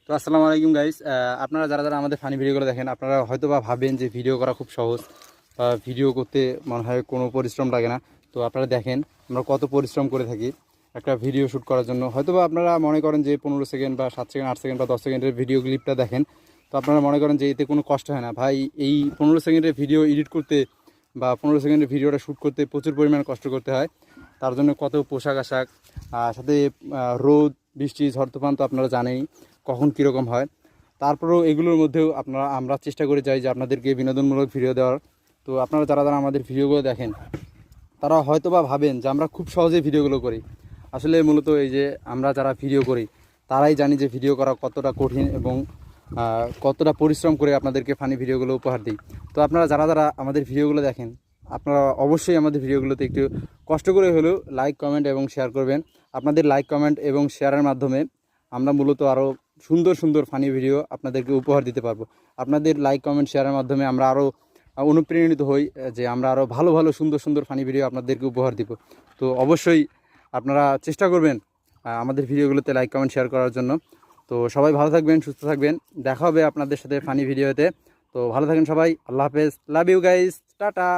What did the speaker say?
তো আসসালামু আলাইকুম গাইস। আপনারা যারা যারা আমাদের ফানি ভিডিওগুলো দেখেন, আপনারা হয়তো বা ভাবেন যে ভিডিও করা খুব সহজ, ভিডিও করতে মনে হয় কোনো পরিশ্রম লাগে না। তো আপনারা দেখেন আমরা কত পরিশ্রম করে থাকি একটা ভিডিও শ্যুট করার জন্য। হয়তো বা আপনারা মনে করেন যে 15 সেকেন্ড বা 7 সেকেন্ড 8 সেকেন্ড বা 10 সেকেন্ডের ভিডিও ক্লিপটা দেখেন, তো আপনারা মনে করেন যে এতে কোনো কষ্ট হয় না। ভাই, এই 15 সেকেন্ডের ভিডিও এডিট করতে বা 15 সেকেন্ডের ভিডিওটা শ্যুট করতে প্রচুর পরিমাণে কষ্ট করতে হয়। তার জন্য কত পোশাক আশাক, সাথে রোদ বৃষ্টি ঝড় তুফান তো আপনারা জানেনই কখন কীরকম হয়। তারপরেও এগুলোর মধ্যেও আমরা চেষ্টা করে যাই যে আপনাদেরকে বিনোদনমূলক ভিডিও দেওয়ার। তো আপনারা যারা যারা আমাদের ভিডিওগুলো দেখেন, তারা হয়তো বা ভাবেন যে আমরা খুব সহজেই ভিডিওগুলো করি। আসলে মূলত এই যে আমরা যারা ভিডিও করি তারাই জানি যে ভিডিও করা কতটা কঠিন এবং কতটা পরিশ্রম করে আপনাদেরকে ফানি ভিডিওগুলো উপহার দিই। তো আপনারা যারা যারা আমাদের ভিডিওগুলো দেখেন, আপনারা অবশ্যই আমাদের ভিডিওগুলোতে একটু কষ্ট করে হলেও লাইক কমেন্ট এবং শেয়ার করবেন। আপনাদের লাইক কমেন্ট এবং শেয়ারের মাধ্যমে আমরা মূলত আরও সুন্দর সুন্দর ফানি ভিডিও আপনাদেরকে উপহার দিতে পারবো। আপনাদের লাইক কমেন্ট শেয়ারের মাধ্যমে আমরা আরও অনুপ্রাণিত হই যে আমরা আরও ভালো ভালো সুন্দর সুন্দর ফানি ভিডিও আপনাদেরকে উপহার দিব। তো অবশ্যই আপনারা চেষ্টা করবেন আমাদের ভিডিওগুলোতে লাইক কমেন্ট শেয়ার করার জন্য। তো সবাই ভালো থাকবেন, সুস্থ থাকবেন, দেখা হবে আপনাদের সাথে ফানি ভিডিওতে। তো ভালো থাকেন সবাই, আল্লাহ হাফেজ, লাভ ইউ গাইস, টাটা।